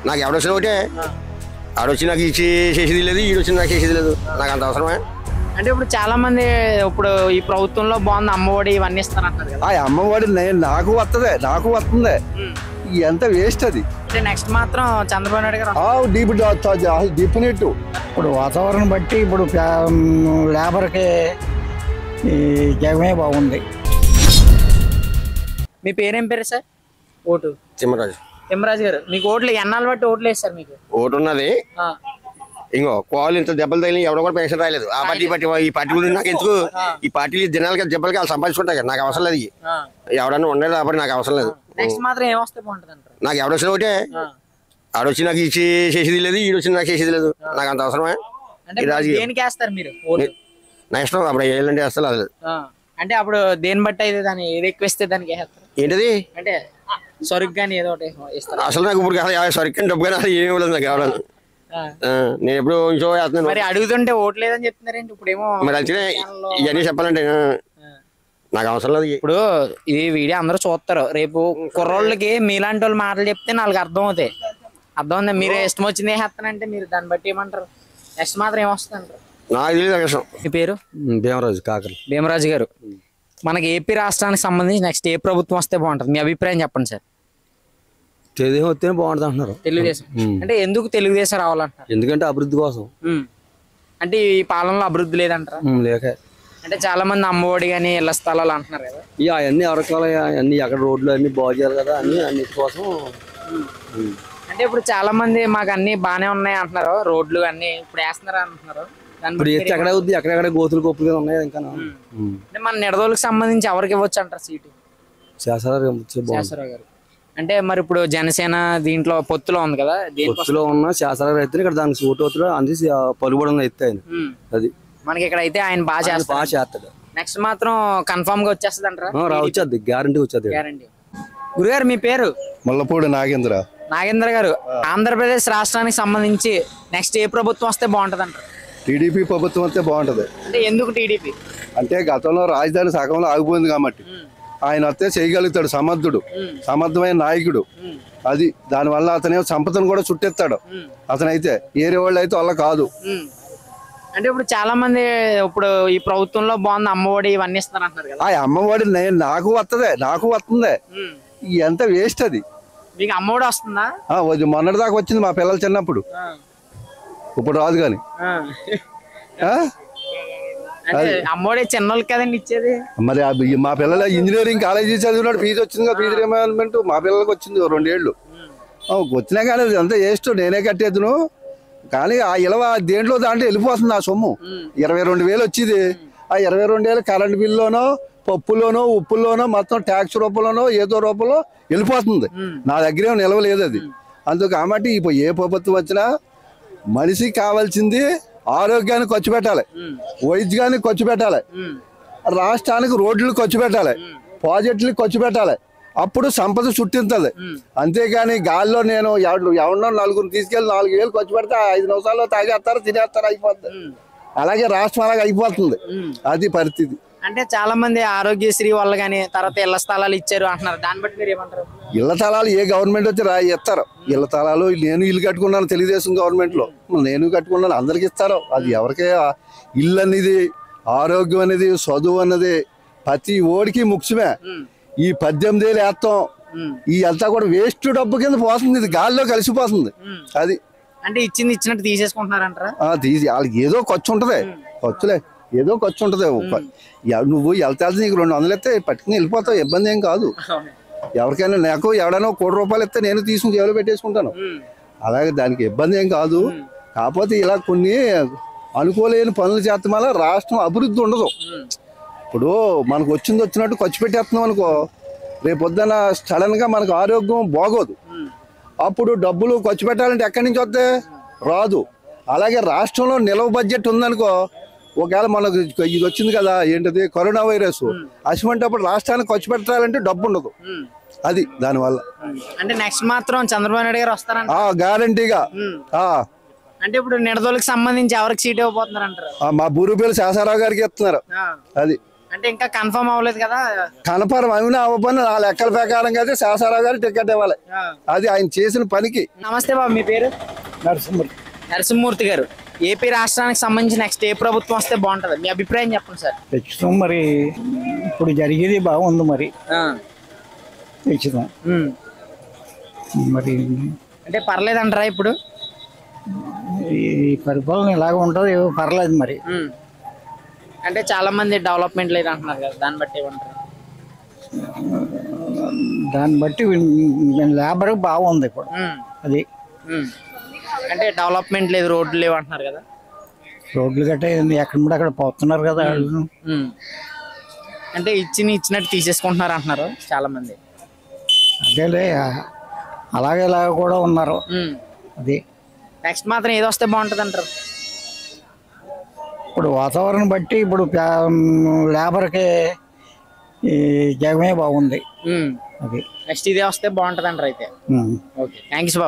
నాకు ఎవడొచ్చినా ఒకటే, ఆడొచ్చి నాకు ఇచ్చి చేసేది లేదు, ఈడొచ్చి నాకు చేసేది లేదు. నాకు అంత అవసరమే. అంటే ఇప్పుడు చాలా మంది ఇప్పుడు ఈ ప్రభుత్వంలో బాగుంది అమ్మఒడి ఇవన్నీ ఇస్తారంటారు కదా. ఆ అమ్మఒడి నాకు వస్తుంది ఎంత వేస్ట్ అది. అంటే నెక్స్ట్ మాత్రం చంద్రబాబు నాయుడు గారు డిఫినెట్. ఇప్పుడు వాతావరణం బట్టి ఇప్పుడు లేబర్కి ఈ జగమే బాగుంది. మీ పేరేం పేరు సార్? ఓటు తిమ్మరాజు. తిమ్మరాజు గారు, మీకు ఓట్లు ఎన్నాళ్ళు బట్టి ఓట్లు వేస్తారు? మీకు ఓటు ఉన్నది. ఇంకో కోళ్ళు ఇంత దెబ్బలు తగిలి ఎవడో కూడా పెన్షన్ రాలేదు. ఆ పార్టీ ఈ పార్టీ గురించి నాకు ఎందుకు? ఈ పార్టీలు దినాలకి దెబ్బలకి వాళ్ళు సంపాదించుకుంటాయి కదా, నాకు అవసరం లేదు. ఎవడన్నా ఉండేది కాబట్టి నాకు అవసరం లేదు. నెక్స్ట్ మాత్రం ఏం వస్తే బాగుంటుంది అంటారు? నాకు ఎవడొచ్చినా ఒకటే, ఆడొచ్చి నాకు ఇచ్చి చేసేది లేదు, ఈడొచ్చి నాకు చేసేది లేదు. నాకు అంత అవసరమే. దేనికి వేస్తారు మీరు ఓటు? నా ఇష్టం. అప్పుడు ఏళ్ళంటే వేస్తారు అది లేదు. అంటే అప్పుడు దేని బట్టి అయితే దాన్ని ఏది ఎక్కువ ఇస్తే దానికి వేస్తారు ఏంటది? అంటే సరుకు కానీ ఏదో ఒకటి ఇస్తారు. అసలు నాకు ఇప్పుడు సరిగ్గా డబ్బు కానీ అసలు ఏమి లేదు నాకు కావాలని. నేను ఎప్పుడు ఇంకో వేస్తున్నాను. మరి అడుగుతుంటే ఓటు లేదని చెప్తున్నారేంటి? ఇప్పుడు ఏమో మరి అయితే ఇవన్నీ చెప్పాలంటే నాకు అవసరం లేదు. ఇప్పుడు ఈ వీడియో అందరూ చూస్తారు. రేపు కుర్రోళ్ళకి మీలాంటి వాళ్ళు మాటలు చెప్తే వాళ్ళకి అర్థం అవుతాయి. అర్థం అవుతుంది. మీరు ఇష్టం వచ్చింది వేస్తానంటే మీరు దాన్ని బట్టి ఏమంటారు? నెక్స్ట్ మాత్రం ఏమొస్తుంది అంటారు? నాకు తెలియదు. మీ పేరు? భీమరాజు కాకలు. భీమరాజు గారు, మనకి ఏపీ రాష్ట్రానికి సంబంధించి నెక్స్ట్ ఏ ప్రభుత్వం వస్తే బాగుంటుంది? మీ అభిప్రాయం చెప్పండి సార్. తెలుగుదేశం వస్తేనే బాగుంటుంది అంటున్నారు. తెలుగుదేశం అంటే ఎందుకు తెలుగుదేశం రావాలంటారు? ఎందుకంటే అభివృద్ధి కోసం. అంటే ఈ పాలనలో అభివృద్ధి లేదంటారా? లేక అంటే చాలా మంది అమ్మఒడి కానీ ఇళ్ల స్థలాలు అంటున్నారు కదా. ఇక అవన్నీ ఎవరికాల అన్ని అక్కడ రోడ్లు అన్ని బాగు చేయాలి కదా, అన్ని కోసం. అంటే ఇప్పుడు చాలా మంది మాకు అన్ని బాగానే ఉన్నాయి అంటున్నారు, రోడ్లు అన్ని ఇప్పుడు వేస్తున్నారు అంటున్నారు. ఇప్పుడు ఎక్కడ అవుద్ది, ఎక్కడెక్కడ గోతులు కొప్పులు ఉన్నాయి ఇంకా. అంటే మన నిడదోలకు సంబంధించి ఎవరికి ఇవ్వచ్చు అంటారు సీటు? శాసరావు గారు. అంటే మరి ఇప్పుడు జనసేన దీంట్లో పొత్తులో ఉంది కదా, పొత్తులో ఉన్న శాసరావు అయితే ఇక్కడ దానికి ఓటు అవుతాడు అంది పలుబడి ఎత్తే ఆయన. అది మనకి ఇక్కడ అయితే ఆయన బాగా చేస్తాడు. నెక్స్ట్ మాత్రం కన్ఫర్మ్ గా వచ్చేస్తుంది అంటారా? వచ్చేది, గ్యారంటీ వచ్చేది. గురుగారు మీ పేరు? ముల్లపూడి నాగేంద్ర. నాగేంద్ర గారు, ఆంధ్రప్రదేశ్ రాష్ట్రానికి సంబంధించి నెక్స్ట్ ఏ ప్రభుత్వం వస్తే బాగుంటది అంటారు? టీడీపీ ప్రభుత్వం వస్తే బాగుంటది. అంటే ఎందుకు టీడీపీ? అంటే గతంలో రాజధాని సగంలో ఆగిపోయింది కాబట్టి ఆయన వస్తే చేయగలుగుతాడు. సమర్థమైన నాయకుడు. అది దానివల్ల అతనే సంపదను కూడా చుట్టెత్తాడు. అతనైతే ఏరే వాళ్ళు అయితే వాళ్ళ కాదు. అంటే ఇప్పుడు చాలా మంది ఇప్పుడు ఈ ప్రభుత్వంలో బాగుంది అమ్మఒడి ఇవన్నీ ఇస్తారు అంటారు కదా. ఆ అమ్మఒడి నాకు వస్తుంది ఎంత వేస్ట్ అది. మీకు అమ్మఒడి వస్తుందా? మొన్నటి దాకా వచ్చింది మా పిల్లలు చిన్నప్పుడు, ఇప్పుడు రాదు కానీ. అమ్మఒడి చిన్నోళ్ళకి కదండి ఇచ్చేది. మరి మా పిల్లలు ఇంజనీరింగ్ కాలేజీ చదివినాడు, ఫీజు వచ్చింది కదా, ఫీజు రియంబర్స్మెంట్ మా పిల్లలకి వచ్చింది 2 ఏళ్ళు వచ్చినా కానీ అంతా వేస్ట్. నేనే కట్టేద్దును కానీ ఆ ఇలవ దాంట్లో వెళ్ళిపోతుంది ఆ సొమ్ము. 22,000 వచ్చింది. ఆ 22,000 కరెంట్ బిల్లులోనో పప్పులోనో ఉప్పుల్లోనో మొత్తం ట్యాక్స్ రూపంలోనో ఏదో రూపంలో వెళ్ళిపోతుంది. నా దగ్గర నిలవలేదు అది. అందుకు కాబట్టి ఇప్పుడు ఏ ప్రభుత్వం వచ్చినా మనిషికి కావాల్సింది ఆరోగ్యానికి ఖర్చు పెట్టాలి, వైద్యానికి ఖర్చు పెట్టాలి, రాష్ట్రానికి రోడ్లు ఖర్చు పెట్టాలి, ప్రాజెక్టులకు ఖర్చు పెట్టాలి. అప్పుడు సంపద చుట్టింతది. అంతేగాని గాల్లో నేను ఎవరినో 4 తీసుకెళ్ళి 4,000 ఖర్చు పెడితే 5 నిమిషాల్లో తాగేస్తారు, తినేస్తారు, అయిపోతుంది. అలాగే రాష్ట్రం అలాగే అయిపోతుంది. అది పరిస్థితి. అంటే చాలా మంది ఆరోగ్యశ్రీ వల్ల కానీ తర్వాత ఇళ్ల స్థలాలు ఇచ్చారు అంటున్నారు. దాన్ని బట్టి మీరు ఏమంటారు? ఇళ్ల స్థలాలు ఏ గవర్నమెంట్ వచ్చి ఇస్తారు. ఇళ్ల స్థలాలు నేను ఇల్లు కట్టుకున్నాను తెలుగుదేశం గవర్నమెంట్ లో, నేను కట్టుకున్నాను, అందరికి ఇస్తారు. అది ఎవరికే ఇల్లు అనేది, ఆరోగ్యం అనేది, చదువు అన్నది ప్రతి ఓడికి ముఖ్యమే. ఈ 18 ఏళ్ళు వేస్తాం, ఈ అంతా కూడా వేస్ట్ డబ్బు కింద పోతుంది. ఇది గాల్లో కలిసిపోతుంది. అది అంటే ఇచ్చినట్టు తీసేసుకుంటున్నారంటారా? వాళ్ళకి ఏదో ఖర్చు ఉంటది, ఖర్చులే ఏదో ఖర్చు ఉంటది. నువ్వు వెళ్తాల్సి నీకు 200 ఇస్తే పట్టుకుని వెళ్ళిపోతావు, ఇబ్బంది ఏం కాదు. ఎవరికైనా నాకు ఎవడైనా 1 కోటి రూపాయలు ఇస్తే నేను తీసుకుని జేబులో పెట్టేసుకుంటాను. అలాగే దానికి ఇబ్బంది ఏం కాదు. కాకపోతే ఇలా కొన్ని అనుకోలేని పనులు చేస్తాం వల్ల రాష్ట్రం అభివృద్ధి ఉండదు. ఇప్పుడు మనకు వచ్చినట్టు ఖర్చు పెట్టేస్తున్నాం అనుకో, రేపు పొద్దున సడన్ గా మనకు ఆరోగ్యం బాగోదు. అప్పుడు డబ్బులు ఖర్చు పెట్టాలంటే ఎక్కడి నుంచి వస్తే రాదు. అలాగే రాష్ట్రంలో నిలవ బడ్జెట్ ఉందనుకో, ఒకవేళ మనకు ఇది వచ్చింది కదా, ఏంటది కరోనా వైరస్, అటువంటిప్పుడు రాష్ట్రానికి ఖర్చు పెట్టాలంటే డబ్బు ఉండదు. అది దానివల్ల. అంటే నెక్స్ట్ మాత్రం చంద్రబాబు నాయుడు గారు వస్తారంట గ్యారంటీగా. అంటే ఇప్పుడు నిడదోలకు సంబంధించి ఎవరికి సీట్ ఇవ్వబోతున్నారు అంటారు? మా బూరుపల్లి శాసరావు గారికి ఇస్తున్నారు. అది అంటే ఇంకా కన్ఫర్మ్ అవ్వలేదు కదా. కనపరం అయినా అవ్వపని నా లెక్కల ప్రకారంగా అయితే శాసరావు గారు టికెట్ ఇవ్వాలి. అది ఆయన చేసిన పనికి. నమస్తే బాబు, మీ పేరు? నరసింహుడు. నరసింహమూర్తి గారు, ఏపీ రాష్ట్రానికి సంబంధించి నెక్స్ట్ ఏ ప్రభుత్వం వస్తే బాగుంటుంది, మీ అభిప్రాయం చెప్పండి సార్. తెచ్చుతాం మరి, ఇప్పుడు జరిగేది బాగుంది మరి, తెచ్చుతాం మరి. అంటే పర్లేదు అంటారా ఇప్పుడు? ఈ పరిపాలన ఇలాగ ఉంటుంది, పర్లేదు మరి. అంటే చాలా మంది డెవలప్మెంట్ లేదు అంటున్నారు కదా, దాన్ని బట్టి ఏమంటారు? దాన్ని బట్టి లేబర్ బాగుంది ఇప్పుడు. అది అంటే డెవలప్మెంట్ లేదు, రోడ్లు లేవు అంటున్నారు కదా. రోడ్లు గట్రా ఎక్కడ కూడా అక్కడ పోతున్నారు కదా వాళ్ళు. అంటే ఇచ్చినట్టు తీసేసుకుంటున్నారు అంటున్నారు చాలా మంది. అదేలే, అలాగే ఇలాగ కూడా ఉన్నారు. అది నెక్స్ట్ మాత్రం ఏది వస్తే బాగుంటుంది అంటారు? ఇప్పుడు వాతావరణం బట్టి ఇప్పుడు లేబర్కి ఈ జగమే బాగుంది. అది నెక్స్ట్ ఇదే వస్తే బాగుంటుంది అంటారు అయితే. ఓకే, థ్యాంక్స్ బాబు.